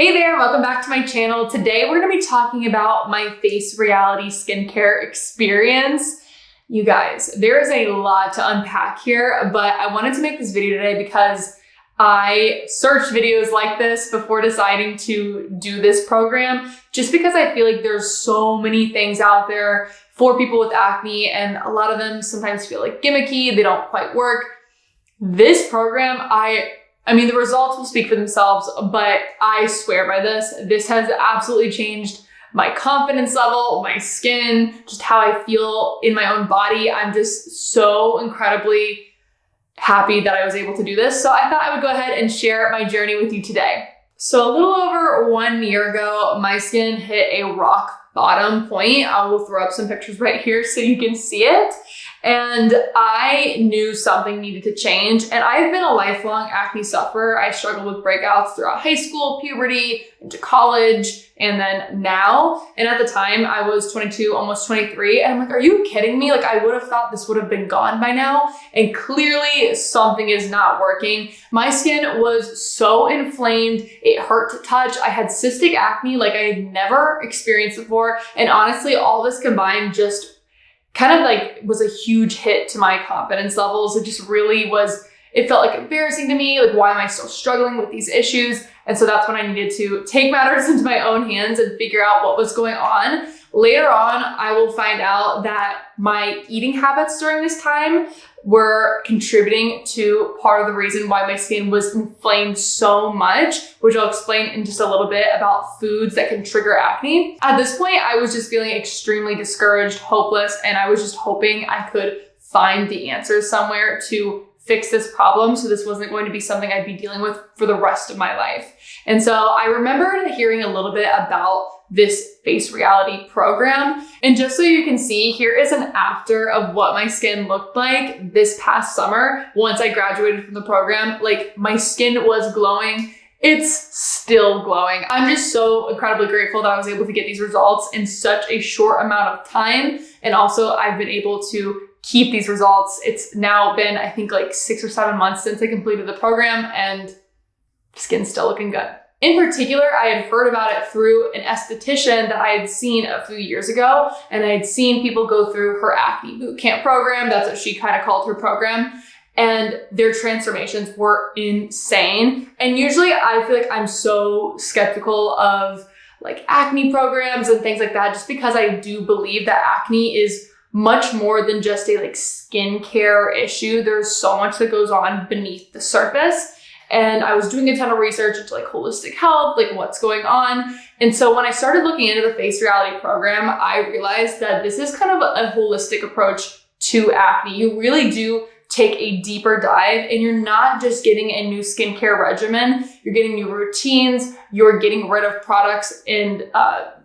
Hey there, welcome back to my channel. Today we're gonna be talking about my face reality skincare experience. You guys, there is a lot to unpack here, but I wanted to make this video today because I searched videos like this before deciding to do this program, just because I feel like there's so many things out there for people with acne, and a lot of them sometimes feel like gimmicky, they don't quite work. This program, I mean, the results will speak for themselves, but I swear by this. This has absolutely changed my confidence level, my skin, just how I feel in my own body. I'm just so incredibly happy that I was able to do this. So I thought I would go ahead and share my journey with you today. So a little over 1 year ago, my skin hit a rock bottom point. I will throw up some pictures right here so you can see it. And I knew something needed to change. And I've been a lifelong acne sufferer. I struggled with breakouts throughout high school, puberty, into college, and then now. And at the time I was 22, almost 23. And I'm like, are you kidding me? Like, I would have thought this would have been gone by now. And clearly something is not working. My skin was so inflamed. It hurt to touch. I had cystic acne like I had never experienced before. And honestly, all this combined just kind of like was a huge hit to my confidence levels. It just really was, it felt like embarrassing to me. Like, why am I still struggling with these issues? And so that's when I needed to take matters into my own hands and figure out what was going on. Later on, I will find out that my eating habits during this time were contributing to part of the reason why my skin was inflamed so much, which I'll explain in just a little bit about foods that can trigger acne. At this point, I was just feeling extremely discouraged, hopeless, and I was just hoping I could find the answers somewhere to fix this problem so this wasn't going to be something I'd be dealing with for the rest of my life. And so I remember hearing a little bit about this face reality program. And just so you can see, here is an after of what my skin looked like this past summer. Once I graduated from the program, like, my skin was glowing. It's still glowing. I'm just so incredibly grateful that I was able to get these results in such a short amount of time. And also I've been able to keep these results. It's now been, I think, like 6 or 7 months since I completed the program, and skin's still looking good. In particular, I had heard about it through an esthetician that I had seen a few years ago, and I had seen people go through her acne bootcamp program. That's what she kind of called her program. And their transformations were insane. And usually I feel like I'm so skeptical of like acne programs and things like that, just because I do believe that acne is much more than just a like skincare issue. There's so much that goes on beneath the surface. And I was doing a ton of research into like holistic health, like what's going on. And so when I started looking into the face reality program, I realized that this is kind of a holistic approach to acne. You really do take a deeper dive, and you're not just getting a new skincare regimen, you're getting new routines, you're getting rid of products and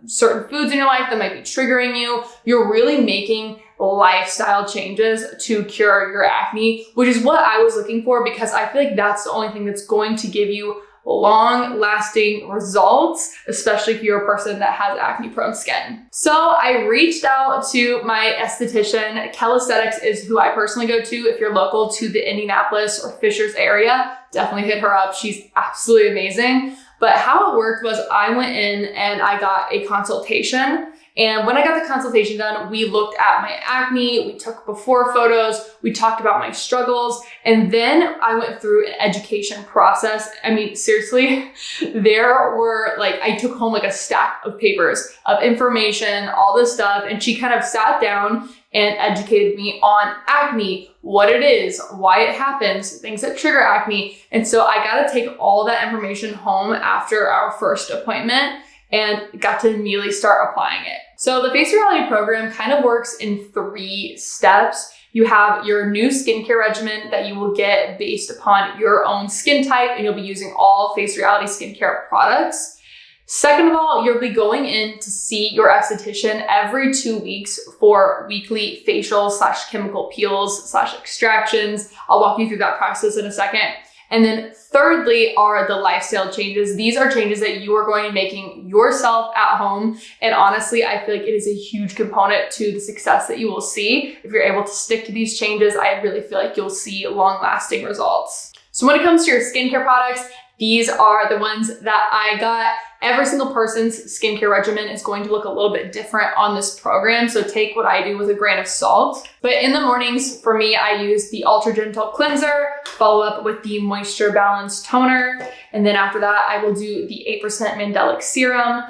certain foods in your life that might be triggering you. You're really making lifestyle changes to cure your acne, which is what I was looking for, because I feel like that's the only thing that's going to give you long-lasting results, especially if you're a person that has acne-prone skin. So I reached out to my esthetician. Calisthenics is who I personally go to. If you're local to the Indianapolis or Fishers area, definitely hit her up. She's absolutely amazing. But how it worked was I went in and I got a consultation. And when I got the consultation done, we looked at my acne, we took before photos, we talked about my struggles, and then I went through an education process. I mean, seriously, there were like, I took home like a stack of papers of information, all this stuff, and she kind of sat down and educated me on acne, what it is, why it happens, things that trigger acne. And so I got to take all that information home after our first appointment and got to immediately start applying it. So the face reality program kind of works in 3 steps. You have your new skincare regimen that you will get based upon your own skin type, and you'll be using all face reality skincare products. Second of all, you'll be going in to see your esthetician every 2 weeks for weekly facial / chemical peels / extractions. I'll walk you through that process in a second. And then thirdly are the lifestyle changes. These are changes that you are going to be making yourself at home. And honestly, I feel like it is a huge component to the success that you will see. If you're able to stick to these changes, I really feel like you'll see long-lasting results. So when it comes to your skincare products, These are the ones that I got. Every single person's skincare regimen is going to look a little bit different on this program, so take what I do with a grain of salt. But in the mornings, for me, I use the Ultra Gentle Cleanser, follow up with the Moisture Balance Toner, and then after that, I will do the 8% Mandelic Serum.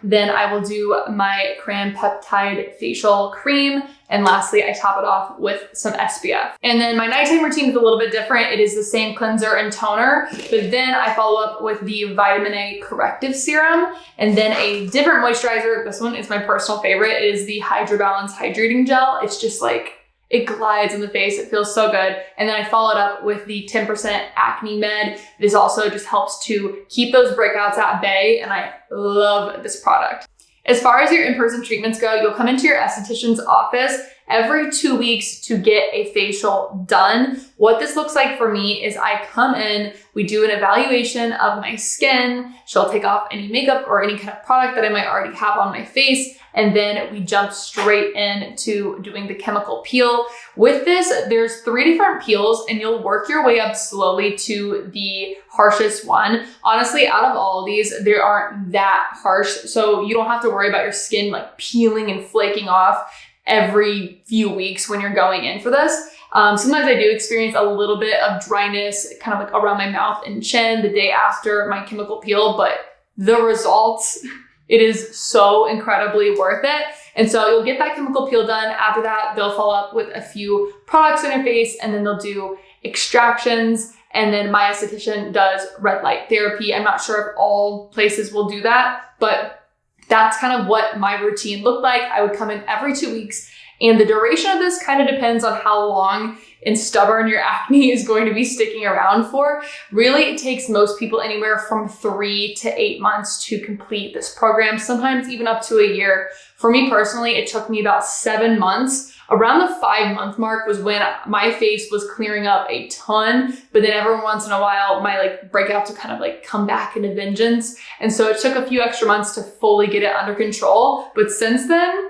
Then I will do my Cran Peptide Facial Cream. And lastly, I top it off with some SPF. And then my nighttime routine is a little bit different. It is the same cleanser and toner, but then I follow up with the Vitamin A Corrective Serum and then a different moisturizer. This one is my personal favorite. It is the Hydra Balance Hydrating Gel. It's just like, it glides in the face. It feels so good. And then I follow it up with the 10% Acne Med. This also just helps to keep those breakouts at bay, and I love this product. As far as your in-person treatments go, you'll come into your esthetician's office every 2 weeks to get a facial done. What this looks like for me is I come in, we do an evaluation of my skin. She'll take off any makeup or any kind of product that I might already have on my face. And then we jump straight into doing the chemical peel. With this, there's 3 different peels and you'll work your way up slowly to the harshest one. Honestly, out of all of these, they aren't that harsh. So you don't have to worry about your skin like peeling and flaking off every few weeks when you're going in for this. Sometimes I do experience a little bit of dryness kind of like around my mouth and chin the day after my chemical peel, but the results, it is so incredibly worth it. And so you'll get that chemical peel done. After that, they'll follow up with a few products on your face and then they'll do extractions. And then my esthetician does red light therapy. I'm not sure if all places will do that, but that's kind of what my routine looked like. I would come in every 2 weeks, and the duration of this kind of depends on how long and stubborn your acne is going to be sticking around for. Really, it takes most people anywhere from 3 to 8 months to complete this program, sometimes even up to a year. For me personally, it took me about 7 months. Around the 5-month mark was when my face was clearing up a ton, but then every once in a while, my like breakouts would kind of like come back in a vengeance. And so it took a few extra months to fully get it under control. But since then,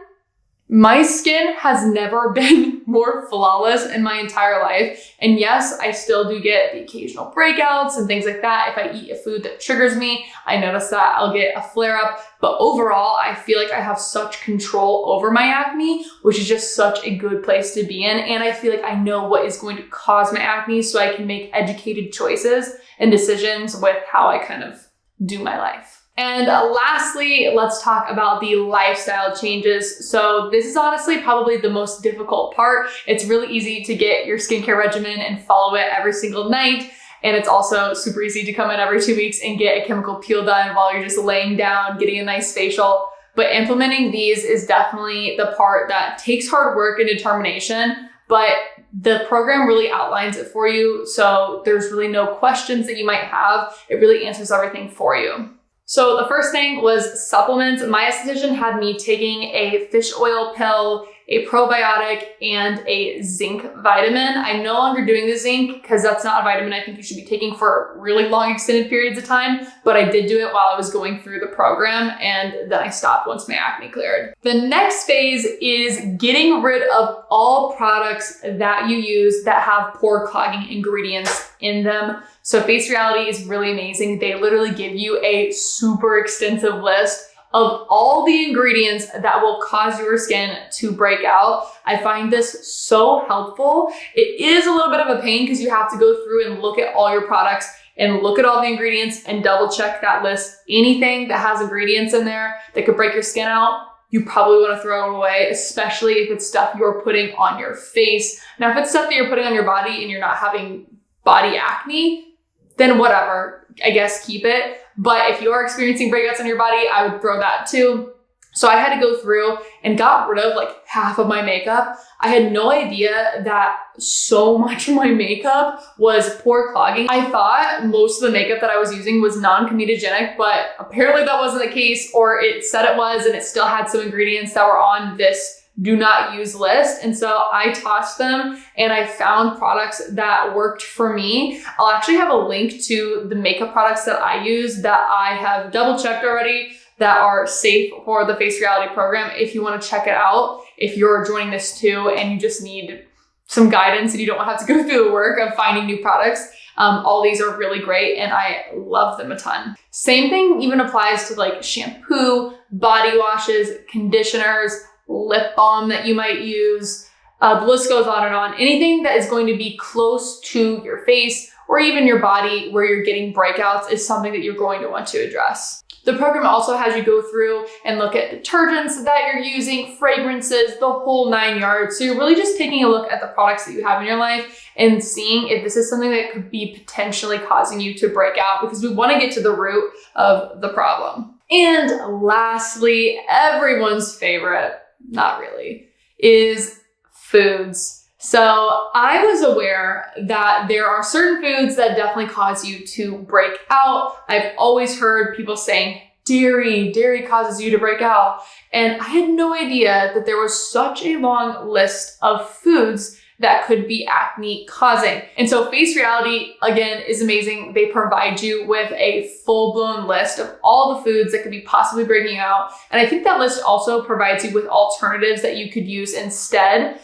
my skin has never been more flawless in my entire life. And yes, I still do get the occasional breakouts and things like that. If I eat a food that triggers me, I notice that I'll get a flare up. But overall, I feel like I have such control over my acne, which is just such a good place to be in. And I feel like I know what is going to cause my acne so I can make educated choices and decisions with how I kind of do my life. And lastly, let's talk about the lifestyle changes. So this is honestly probably the most difficult part. It's really easy to get your skincare regimen and follow it every single night. And it's also super easy to come in every 2 weeks and get a chemical peel done while you're just laying down, getting a nice facial. But implementing these is definitely the part that takes hard work and determination, but the program really outlines it for you. So there's really no questions that you might have. It really answers everything for you. So the first thing was supplements. My esthetician had me taking a fish oil pill, a probiotic, and a zinc vitamin. I'm no longer doing the zinc because that's not a vitamin I think you should be taking for really long extended periods of time, but I did do it while I was going through the program, and then I stopped once my acne cleared. The next phase is getting rid of all products that you use that have pore clogging ingredients in them. So Face Reality is really amazing. They literally give you a super extensive list of all the ingredients that will cause your skin to break out. I find this so helpful. It is a little bit of a pain because you have to go through and look at all your products and look at all the ingredients and double check that list. Anything that has ingredients in there that could break your skin out, you probably want to throw it away, especially if it's stuff you're putting on your face. Now, if it's stuff that you're putting on your body and you're not having body acne, then whatever, I guess keep it. But if you are experiencing breakouts on your body, I would throw that too. So I had to go through and got rid of like half of my makeup. I had no idea that so much of my makeup was pore clogging. I thought most of the makeup that I was using was non-comedogenic, but apparently that wasn't the case, or it said it was, and it still had some ingredients that were on this do not use list. And so I tossed them and I found products that worked for me. I'll actually have a link to the makeup products that I use that I have double checked already that are safe for the Face Reality program if you want to check it out, if you're joining this too and you just need some guidance and you don't have to go through the work of finding new products, all these are really great and I love them a ton. Same thing even applies to like shampoo, body washes, conditioners, lip balm that you might use. The list goes on and on. Anything that is going to be close to your face or even your body where you're getting breakouts is something that you're going to want to address. The program also has you go through and look at detergents that you're using, fragrances, the whole 9 yards. So you're really just taking a look at the products that you have in your life and seeing if this is something that could be potentially causing you to break out, because we want to get to the root of the problem. And lastly, everyone's favorite, not really, is foods. So I was aware that there are certain foods that definitely cause you to break out. I've always heard people saying dairy causes you to break out. And I had no idea that there was such a long list of foods that could be acne causing. And so Face Reality, again, is amazing. They provide you with a full-blown list of all the foods that could be possibly breaking out. And I think that list also provides you with alternatives that you could use instead,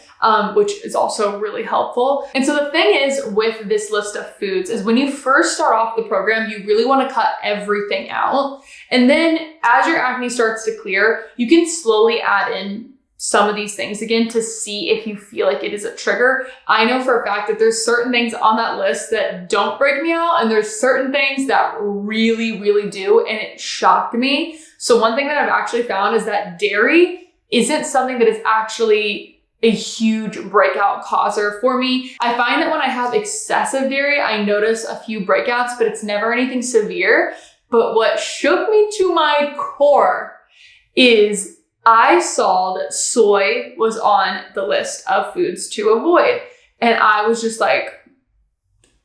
which is also really helpful. And so the thing is with this list of foods is when you first start off the program, you really want to cut everything out. And then as your acne starts to clear, you can slowly add in some of these things again to see if you feel like it is a trigger. I know for a fact that there's certain things on that list that don't break me out, and there's certain things that really, really do, and it shocked me. So one thing that I've actually found is that dairy isn't something that is actually a huge breakout causer for me. I find that when I have excessive dairy, I notice a few breakouts, but it's never anything severe. But what shook me to my core is I saw that soy was on the list of foods to avoid. And I was just like,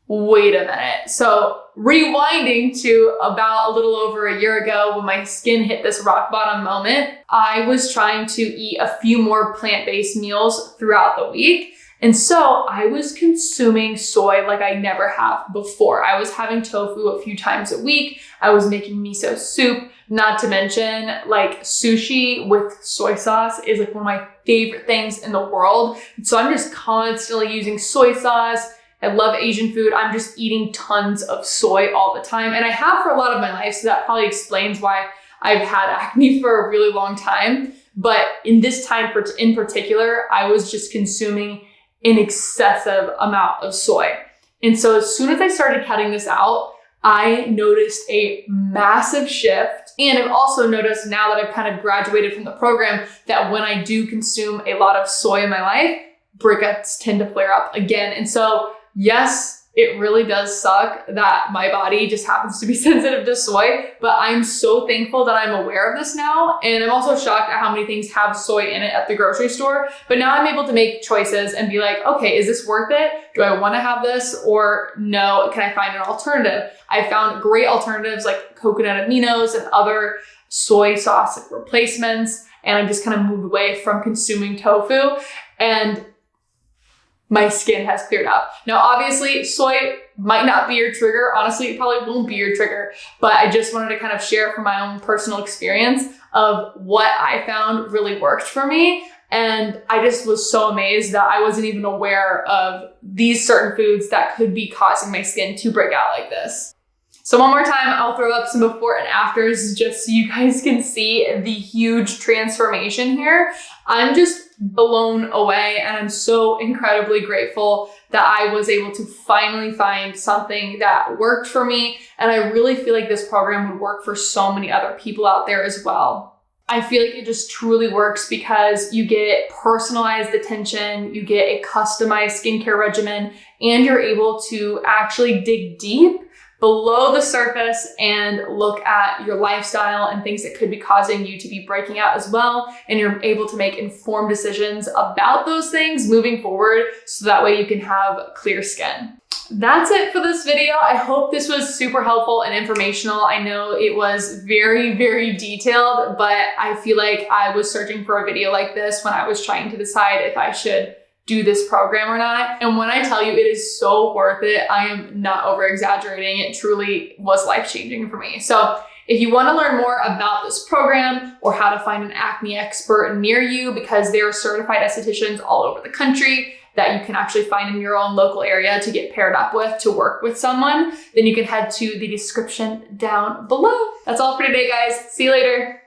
wait a minute. So rewinding to about a little over a year ago when my skin hit this rock bottom moment, I was trying to eat a few more plant-based meals throughout the week. And so I was consuming soy like I never have before. I was having tofu a few times a week. I was making miso soup, not to mention like sushi with soy sauce is like one of my favorite things in the world. So I'm just constantly using soy sauce. I love Asian food. I'm just eating tons of soy all the time. And I have for a lot of my life. So that probably explains why I've had acne for a really long time. But in this time in particular, I was just consuming an excessive amount of soy. And so as soon as I started cutting this out, I noticed a massive shift. And I've also noticed now that I've kind of graduated from the program that when I do consume a lot of soy in my life, breakouts tend to flare up again. And so yes, it really does suck that my body just happens to be sensitive to soy, but I'm so thankful that I'm aware of this now. And I'm also shocked at how many things have soy in it at the grocery store. But now I'm able to make choices and be like, okay, is this worth it? Do I want to have this or no? Can I find an alternative? I found great alternatives like coconut aminos and other soy sauce replacements. And I just kind of moved away from consuming tofu, and my skin has cleared up. Now, obviously, soy might not be your trigger. Honestly, it probably won't be your trigger, but I just wanted to kind of share from my own personal experience of what I found really worked for me. And I just was so amazed that I wasn't even aware of these certain foods that could be causing my skin to break out like this. So one more time, I'll throw up some before and afters just so you guys can see the huge transformation here. I'm just blown away, and I'm so incredibly grateful that I was able to finally find something that worked for me. And I really feel like this program would work for so many other people out there as well. I feel like it just truly works because you get personalized attention, you get a customized skincare regimen, and you're able to actually dig deep below the surface and look at your lifestyle and things that could be causing you to be breaking out as well. And you're able to make informed decisions about those things moving forward so that way you can have clear skin. That's it for this video. I hope this was super helpful and informational. I know it was very, very detailed, but I feel like I was searching for a video like this when I was trying to decide if I should do this program or not. And when I tell you it is so worth it, I am not over exaggerating. It truly was life-changing for me. So if you want to learn more about this program or how to find an acne expert near you, because there are certified estheticians all over the country, that you can actually find in your own local area to get paired up with to work with someone, then you can head to the description down below. That's all for today, guys. See you later.